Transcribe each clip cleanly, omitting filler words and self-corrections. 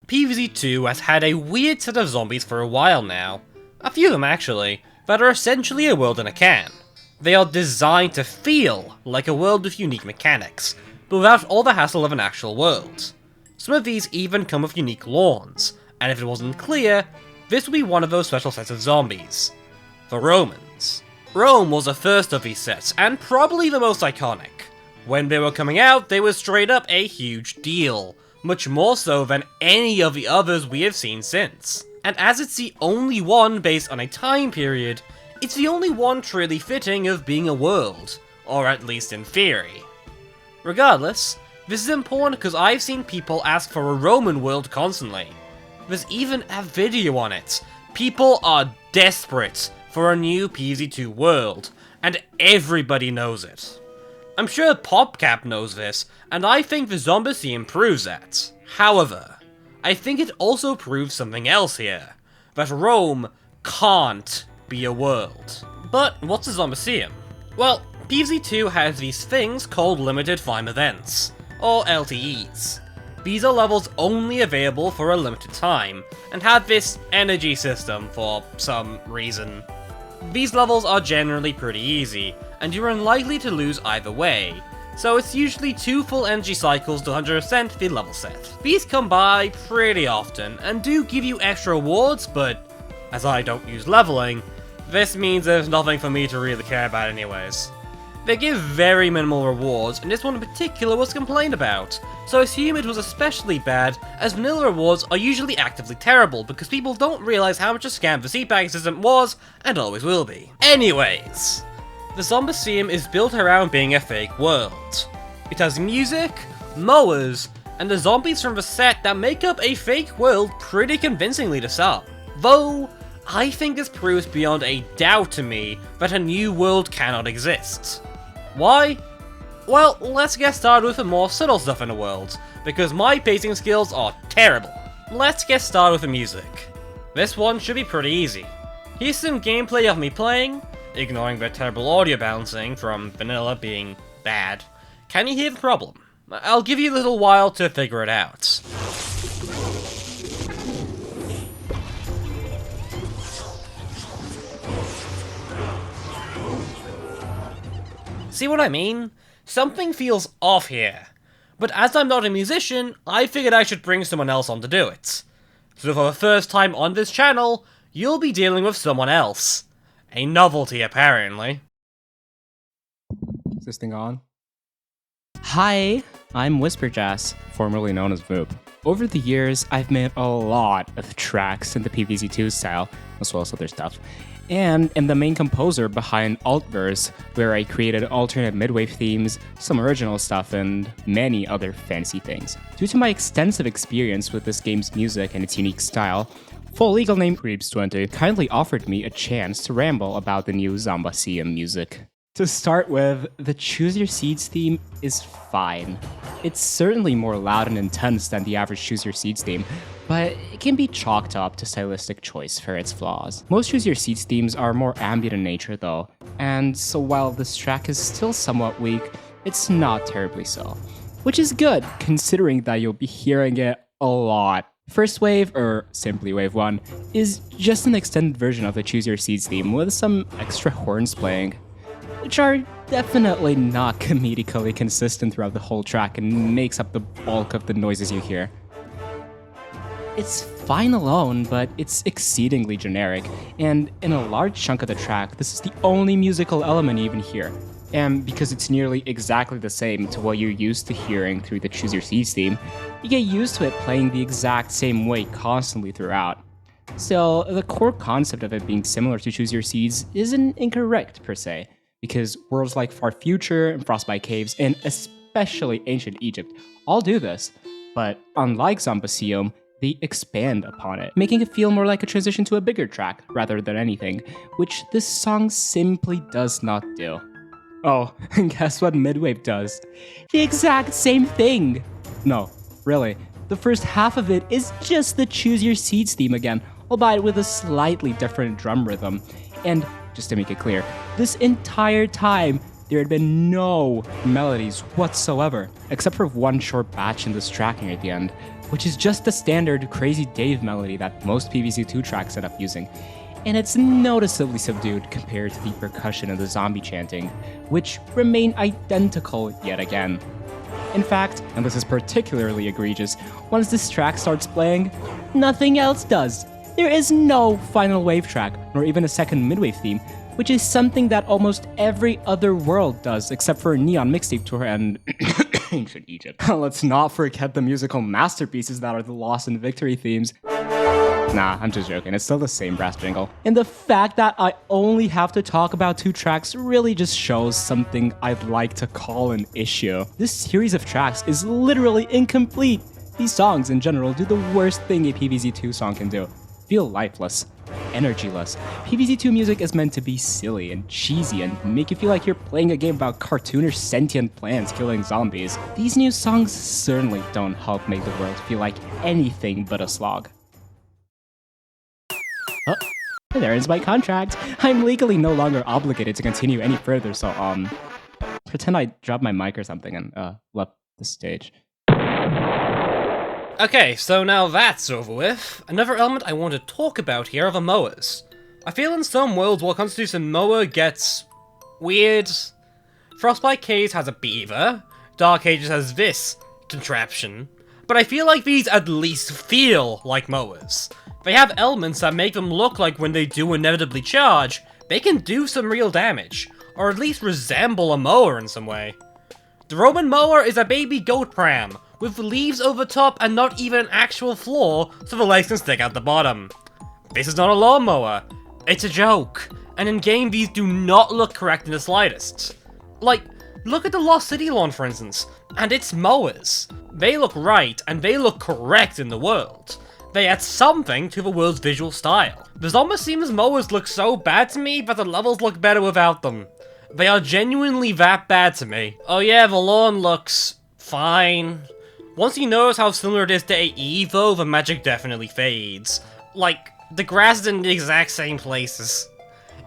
PvZ2 has had a weird set of zombies for a while now, a few of them actually, that are essentially a world in a can. They are designed to feel like a world with unique mechanics, but without all the hassle of an actual world. Some of these even come with unique lawns, and if it wasn't clear, this would be one of those special sets of zombies. The Romans. Rome was the first of these sets, and probably the most iconic. When they were coming out, they were straight up a huge deal, much more so than any of the others we have seen since. And as it's the only one based on a time period, it's the only one truly fitting of being a world, or at least in theory. Regardless, this is important because I've seen people ask for a Roman world constantly. There's even a video on it. People are desperate for a new PvZ2 world, and everybody knows it. I'm sure PopCap knows this, and I think the Zombosseum proves that. However, I think it also proves something else here, that Rome can't be a world. But what's a Zombosseum? Well, PvZ2 has these things called limited time events, or LTEs. These are levels only available for a limited time, and have this energy system for some reason. These levels are generally pretty easy, and you're unlikely to lose either way, so it's usually 2 full energy cycles to 100% the level set. These come by pretty often, and do give you extra rewards, but as I don't use leveling, this means there's nothing for me to really care about anyways. They give very minimal rewards, and this one in particular was complained about, so I assume it was especially bad, as vanilla rewards are usually actively terrible because people don't realize how much a scam the seatbag system was, and always will be. Anyways, the Zombosseum is built around being a fake world. It has music, mowers, and the zombies from the set that make up a fake world pretty convincingly to some. Though, I think this proves beyond a doubt to me that a new world cannot exist. Why? Well, let's get started with the more subtle stuff in the world, because my pacing skills are terrible. Let's get started with the music. This one should be pretty easy. Here's some gameplay of me playing, ignoring the terrible audio balancing from vanilla being bad. Can you hear the problem? I'll give you a little while to figure it out. See what I mean? Something feels off here. But as I'm not a musician, I figured I should bring someone else on to do it. So for the first time on this channel, you'll be dealing with someone else. A novelty, apparently. Is this thing on? Hi, I'm WhisperJas, formerly known as Voop. Over the years, I've made a lot of tracks in the PvZ2 style, as well as other stuff. And am the main composer behind AltverZ, where I created alternate midwave themes, some original stuff, and many other fancy things. Due to my extensive experience with this game's music and its unique style, full legal name Creeps20 kindly offered me a chance to ramble about the new Zombosseum music. To start with, the Choose Your Seeds theme is fine. It's certainly more loud and intense than the average Choose Your Seeds theme, but it can be chalked up to stylistic choice for its flaws. Most Choose Your Seeds themes are more ambient in nature though, and so while this track is still somewhat weak, it's not terribly so. Which is good, considering that you'll be hearing it a lot. First Wave, or simply Wave 1, is just an extended version of the Choose Your Seeds theme with some extra horns playing, which are definitely not comedically consistent throughout the whole track and makes up the bulk of the noises you hear. It's fine alone, but it's exceedingly generic, and in a large chunk of the track, this is the only musical element you even hear. And because it's nearly exactly the same to what you're used to hearing through the Choose Your Seeds theme, you get used to it playing the exact same way constantly throughout. So the core concept of it being similar to Choose Your Seeds isn't incorrect per se, because worlds like Far Future and Frostbite Caves, and especially Ancient Egypt, all do this, but unlike Zombosseum, they expand upon it, making it feel more like a transition to a bigger track rather than anything, which this song simply does not do. Oh, and guess what Midwave does? The exact same thing! No, really, the first half of it is just the Choose Your Seeds theme again, albeit with a slightly different drum rhythm, and just to make it clear, this entire time, there had been no melodies whatsoever, except for one short batch in this tracking at the end. which is just the standard Crazy Dave melody that most PvZ2 tracks end up using, and it's noticeably subdued compared to the percussion and the zombie chanting, which remain identical yet again. In fact, and this is particularly egregious, once this track starts playing, nothing else does. There is no final wave track, nor even a second midwave theme, which is something that almost every other world does, except for Neon Mixtape Tour and Ancient Egypt. Let's not forget the musical masterpieces that are the Lost and Victory themes. Nah, I'm just joking, it's still the same brass jingle. And the fact that I only have to talk about 2 tracks really just shows something I'd like to call an issue. This series of tracks is literally incomplete. These songs in general do the worst thing a PvZ2 song can do. Feel lifeless, energyless. PvZ2 music is meant to be silly and cheesy and make you feel like you're playing a game about cartoonish sentient plants killing zombies. These new songs certainly don't help make the world feel like anything but a slog. Oh, there ends my contract. I'm legally no longer obligated to continue any further, so pretend I dropped my mic or something and left the stage. Okay, so now that's over with, another element I want to talk about here are the mowers. I feel in some worlds what constitutes a mower gets weird. Frostbite Caves has a beaver, Dark Ages has this contraption, but I feel like these at least feel like mowers. They have elements that make them look like when they do inevitably charge, they can do some real damage, or at least resemble a mower in some way. The Roman mower is a baby goat pram, with leaves over top and not even an actual floor, so the legs can stick out the bottom. This is not a lawnmower, it's a joke, and in game these do not look correct in the slightest. Like, look at the Lost City lawn for instance, and its mowers. They look right, and they look correct in the world. They add something to the world's visual style. The Zombosseum's mowers look so bad to me, but the levels look better without them. They are genuinely that bad to me. Oh yeah, the lawn looks fine. Once you notice how similar it is to AE though, the magic definitely fades. Like, the grass is in the exact same places.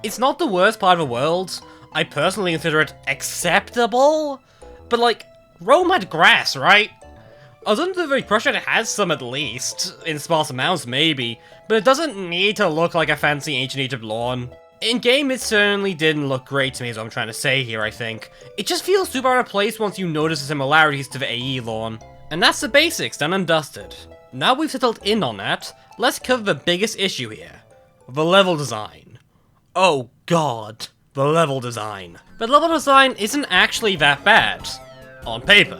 It's not the worst part of the world. I personally consider it acceptable, but like, Rome had grass, right? I was under the impression it has some at least, in sparse amounts maybe, but it doesn't need to look like a fancy ancient Egypt lawn. In-game, it certainly didn't look great to me is what I'm trying to say here, I think. It just feels super out of place once you notice the similarities to the AE lawn. And that's the basics, done and dusted. Now we've settled in on that, let's cover the biggest issue here. The level design. Oh god, the level design. But level design isn't actually that bad. On paper.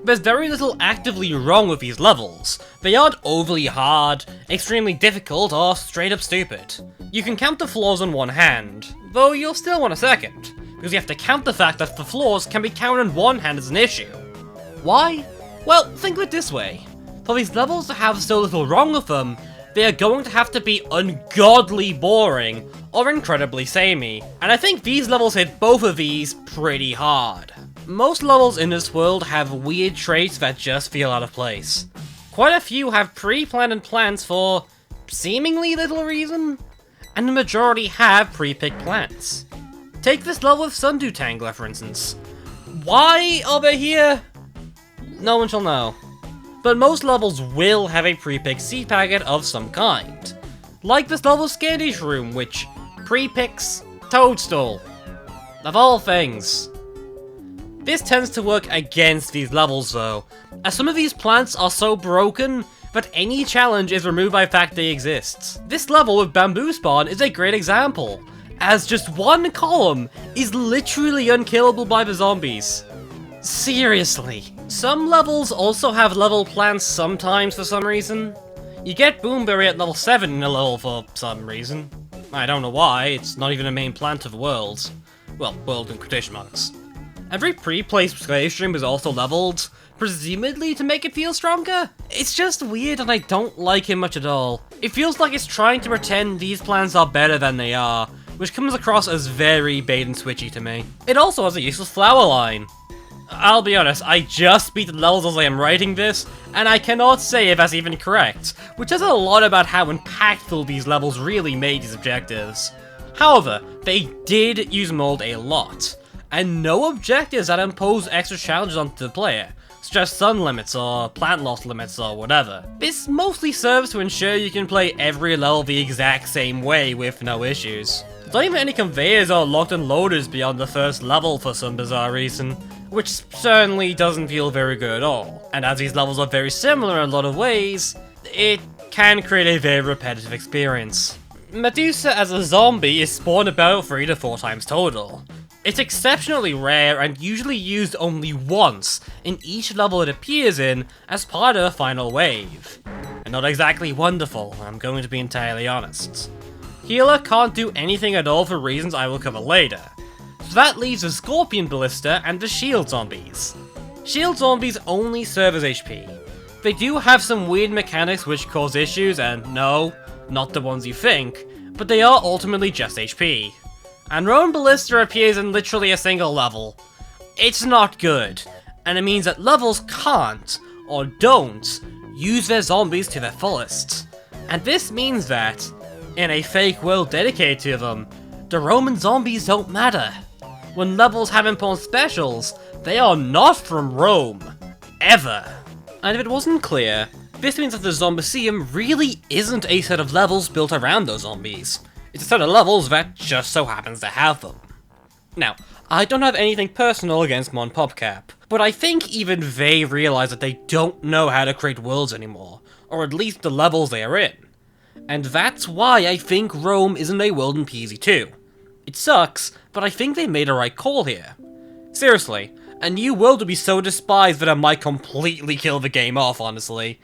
There's very little actively wrong with these levels. They aren't overly hard, extremely difficult, or straight up stupid. You can count the flaws on one hand, though you'll still want a second, because you have to count the fact that the flaws can be counted on one hand as an issue. Why? Well, think of it this way. For these levels to have so little wrong with them, they are going to have to be ungodly boring, or incredibly samey, and I think these levels hit both of these pretty hard. Most levels in this world have weird traits that just feel out of place. Quite a few have pre-planned plants for seemingly little reason, and the majority have pre-picked plants. Take this level with Sundew Tangler for instance. Why are they here? No one shall know. But most levels will have a pre-picked seed packet of some kind. Like this level's Scandish Room, which pre-picks Toadstool. Of all things. This tends to work against these levels though, as some of these plants are so broken that any challenge is removed by the fact they exist. This level with Bamboo Spawn is a great example, as just one column is literally unkillable by the zombies. Seriously. Some levels also have level plants sometimes for some reason. You get Boomberry at level 7 in a level for some reason. I don't know why, it's not even a main plant of the world. Well, world in quotation marks. Every pre-placed slave stream is also leveled, presumably to make it feel stronger. It's just weird and I don't like it much at all. It feels like it's trying to pretend these plants are better than they are, which comes across as very bait and switchy to me. It also has a useless flower line. I'll be honest, I just beat the levels as I am writing this, and I cannot say if that's even correct, which says a lot about how impactful these levels really made these objectives. However, they did use mold a lot, and no objectives that impose extra challenges onto the player, such as sun limits or plant loss limits or whatever. This mostly serves to ensure you can play every level the exact same way with no issues. There's not even any conveyors or locked and loaders beyond the first level for some bizarre reason, which certainly doesn't feel very good at all. And as these levels are very similar in a lot of ways, it can create a very repetitive experience. Medusa as a zombie is spawned about 3 to 4 times total. It's exceptionally rare and usually used only once in each level it appears in as part of a final wave. And not exactly wonderful, I'm going to be entirely honest. Healer can't do anything at all for reasons I will cover later, so that leaves the Scorpion Ballista and the Shield Zombies. Shield Zombies only serve as HP. They do have some weird mechanics which cause issues, and no, not the ones you think, but they are ultimately just HP. And Roan Ballista appears in literally a single level. It's not good, and it means that levels can't, or don't, use their zombies to their fullest. And this means that, in a fake world dedicated to them, the Roman zombies don't matter. When levels have important specials, they are not from Rome. Ever. And if it wasn't clear, this means that the Zombosseum really isn't a set of levels built around those zombies. It's a set of levels that just so happens to have them. Now, I don't have anything personal against Mon PopCap, but I think even they realize that they don't know how to create worlds anymore, or at least the levels they are in. And that's why I think Rome isn't a world in PZ2. It sucks, but I think they made a right call here. Seriously, a new world would be so despised that it might completely kill the game off, honestly.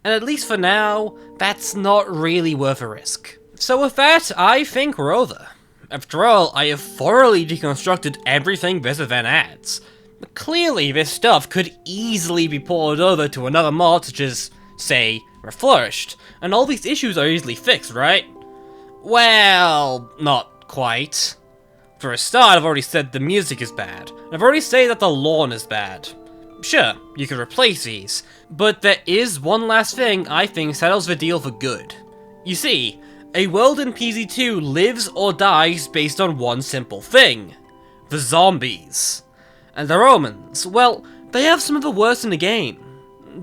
And at least for now, that's not really worth a risk. So with that, I think we're over. After all, I have thoroughly deconstructed everything this event adds. But clearly, this stuff could easily be ported over to another mod such as, say, Reflourished, and all these issues are easily fixed, right? Well, not quite. For a start, I've already said the music is bad, and I've already said that the lawn is bad. Sure, you could replace these, but there is one last thing I think settles the deal for good. You see, a world in PZ2 lives or dies based on one simple thing. The zombies. And the Romans, well, they have some of the worst in the game.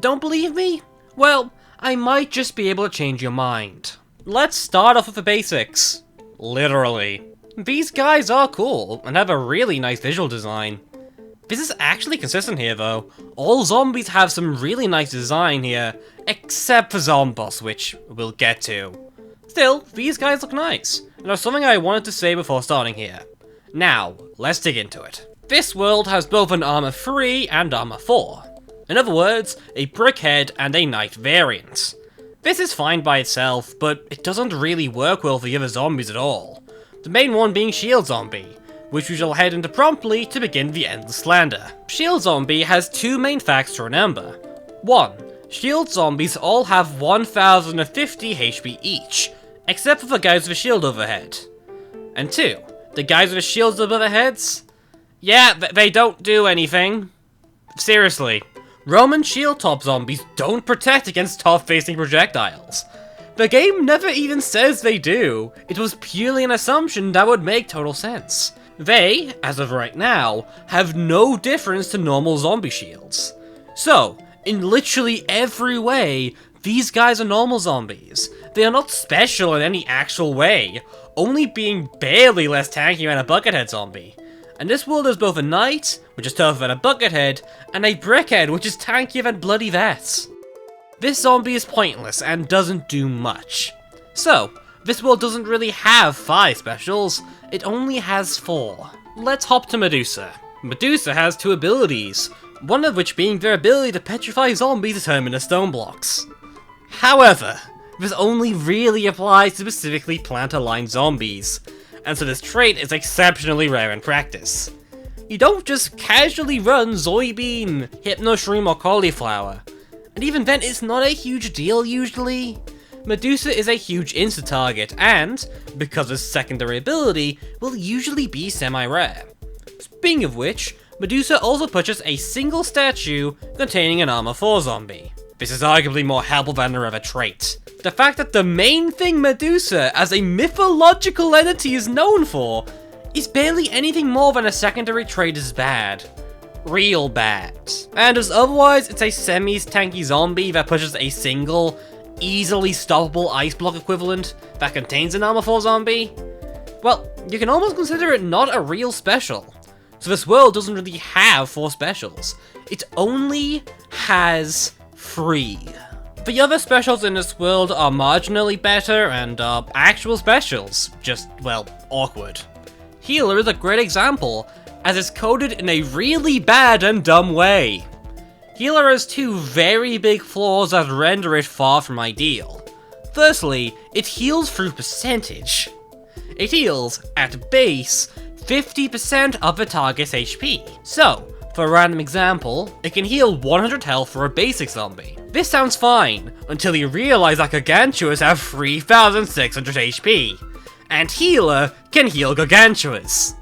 Don't believe me? Well, I might just be able to change your mind. Let's start off with the basics. Literally. These guys are cool, and have a really nice visual design. This is actually consistent here though. All zombies have some really nice design here, except for Zomboss, which we'll get to. Still, these guys look nice, and there's something I wanted to say before starting here. Now, let's dig into it. This world has both an Armor 3 and Armor 4. In other words, a Brickhead and a Knight variant. This is fine by itself, but it doesn't really work well for the other zombies at all. The main one being Shield Zombie, which we shall head into promptly to begin the endless slander. Shield Zombie has two main facts to remember. 1. Shield Zombies all have 1050 HP each, except for the guys with a shield overhead. And 2. The guys with the shields above their heads? Yeah, they don't do anything. Seriously, Roman shield top zombies don't protect against top-facing projectiles. The game never even says they do. It was purely an assumption that would make total sense. They, as of right now, have no difference to normal zombie shields. So, in literally every way, these guys are normal zombies. They are not special in any actual way, only being barely less tanky than a Buckethead zombie. And this world is both a Knight, which is tougher than a Buckethead, and a Brickhead, which is tankier than bloody vets. This zombie is pointless and doesn't do much. So, this world doesn't really have 5 specials, it only has 4. Let's hop to Medusa. Medusa has 2 abilities, one of which being their ability to petrify zombies determined as stone blocks. However, this only really applies to specifically plant-aligned zombies, and so this trait is exceptionally rare in practice. You don't just casually run Soybean, Hypnoshroom or Cauliflower, and even then it's not a huge deal usually. Medusa is a huge insta-target and, because of secondary ability, will usually be semi-rare. Speaking of which, Medusa also purchased a single statue containing an Armor 4 zombie. This is arguably more helpful than her other trait. The fact that the main thing Medusa as a mythological entity is known for is barely anything more than a secondary trait is bad. real bad. And as otherwise, it's a semi-tanky zombie that pushes a single, easily stoppable ice block equivalent that contains an armor 4 zombie, well, you can almost consider it not a real special. So this world doesn't really have 4 specials. It only has 3. The other specials in this world are marginally better and are actual specials, just, well, awkward. Healer is a great example, as it's coded in a really bad and dumb way. Healer has 2 very big flaws that render it far from ideal. Firstly, it heals through percentage. It heals, at base, 50% of the target's HP. So, for a random example, it can heal 100 health for a basic zombie. This sounds fine, until you realize that Gargantuas have 3600 HP, and Healer can heal Gargantuas.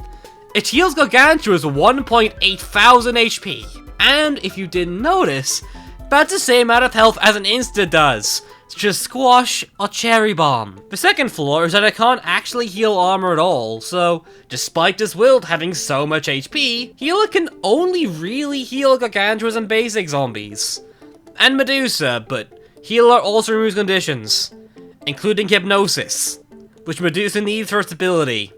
It heals Gargantuas 1,800 HP, and if you didn't notice, that's the same amount of health as an Insta does. It's just Squash or Cherry Bomb. The second flaw is that it can't actually heal armor at all, so despite this build having so much HP, Healer can only really heal Gargantuas and basic zombies. And Medusa, but Healer also removes conditions, including Hypnosis, which Medusa needs for its ability.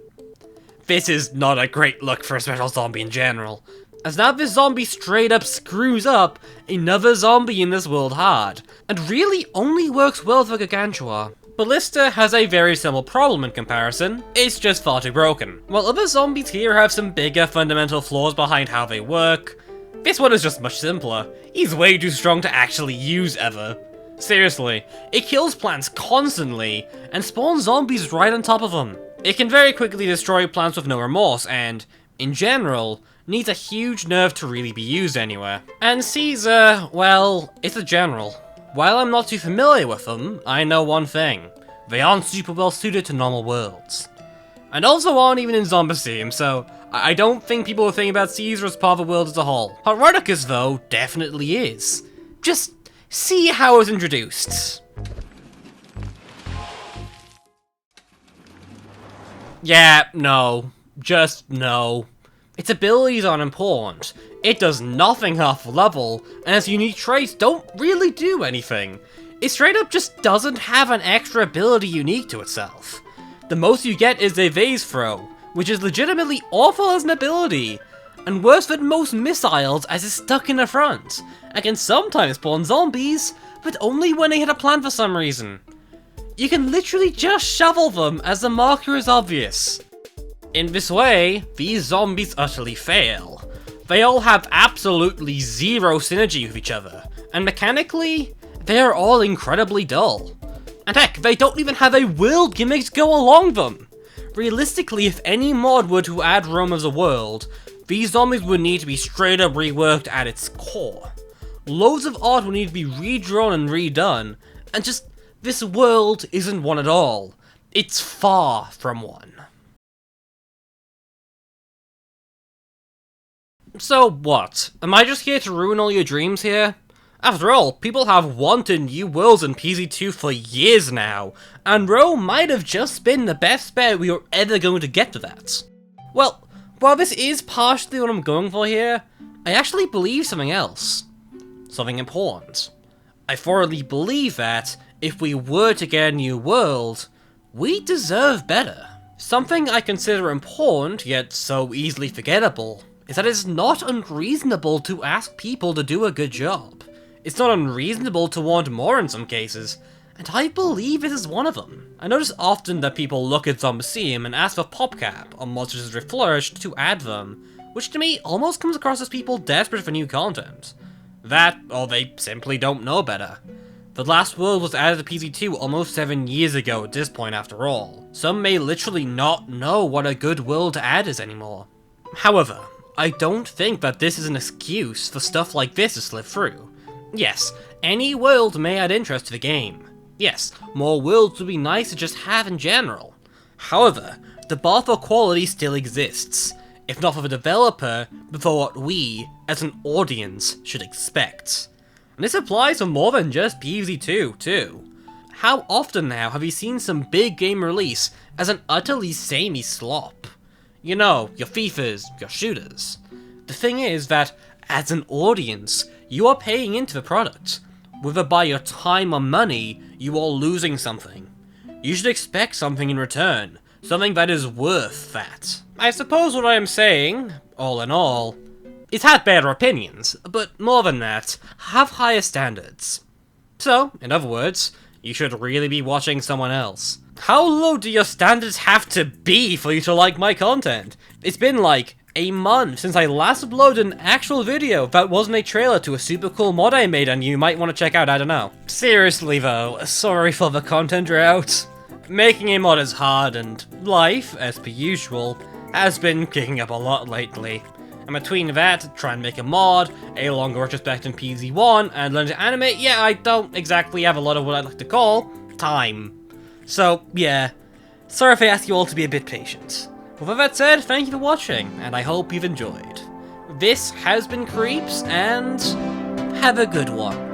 This is not a great look for a special zombie in general, as now this zombie straight up screws up another zombie in this world hard, and really only works well for Gargantua. Ballista has a very similar problem in comparison, it's just far too broken. While other zombies here have some bigger fundamental flaws behind how they work, this one is just much simpler. He's way too strong to actually use ever. Seriously, it kills plants constantly, and spawns zombies right on top of them. It can very quickly destroy plants with no remorse, and, in general, needs a huge nerve to really be used anywhere. And Caesar, well, it's a general. While I'm not too familiar with them, I know one thing. They aren't super well suited to normal worlds. And also aren't even in Zombosseum, so I don't think people will think about Caesar as part of the world as a whole. Heroicus, though, definitely is. Just see how it was introduced. Yeah, no. Just no. Its abilities aren't important. It does nothing half level, and its unique traits don't really do anything. It straight up just doesn't have an extra ability unique to itself. The most you get is a vase throw, which is legitimately awful as an ability, and worse than most missiles as it's stuck in the front, and can sometimes spawn zombies, but only when they hit a plant for some reason. You can literally just shovel them as the marker is obvious. In this way, these zombies utterly fail. They all have absolutely zero synergy with each other, and mechanically, they are all incredibly dull. And heck, they don't even have a world gimmick to go along them! Realistically, if any mod were to add Rome as a world, these zombies would need to be straight up reworked at its core. Loads of art would need to be redrawn and redone, and just, this world isn't one at all. It's far from one. So what? Am I just here to ruin all your dreams here? After all, people have wanted new worlds in PZ2 for years now, and Rome might have just been the best bet we were ever going to get to that. Well, while this is partially what I'm going for here, I actually believe something else. Something important. I thoroughly believe that, if we were to get a new world, we deserve better. Something I consider important, yet so easily forgettable, is that it's not unreasonable to ask people to do a good job. It's not unreasonable to want more in some cases, and I believe this is one of them. I notice often that people look at Zombosseum and ask for PopCap or mods such as Reflourished to add them, which to me almost comes across as people desperate for new content. That, or they simply don't know better. The last world was added to PZ2 almost 7 years ago at this point after all. Some may literally not know what a good world to add is anymore. However, I don't think that this is an excuse for stuff like this to slip through. Yes, any world may add interest to the game. Yes, more worlds would be nice to just have in general. However, the bar for quality still exists, if not for the developer, but for what we, as an audience, should expect. And this applies for more than just PvZ2, too. How often now have you seen some big game release as an utterly samey slop? You know, your FIFAs, your shooters. The thing is that, As an audience, you are paying into the product. Whether by your time or money, you are losing something. You should expect something in return, something that is worth that. I suppose what I am saying, all in all, is have better opinions, but more than that, have higher standards. So, in other words, you should really be watching someone else. How low do your standards have to be for you to like my content? It's been like a month since I last uploaded an actual video that wasn't a trailer to a super cool mod I made and you might want to check out, I don't know. Seriously though, sorry for the content drought. Making a mod is hard and life, as per usual, has been kicking up a lot lately. And between that, trying to make a mod, a longer retrospect in PZ1, and learn to animate, yeah, I don't exactly have a lot of what I'd like to call time. So, yeah, sorry if I ask you all to be a bit patient. With that said, thank you for watching, and I hope you've enjoyed. This has been Creeps, and have a good one.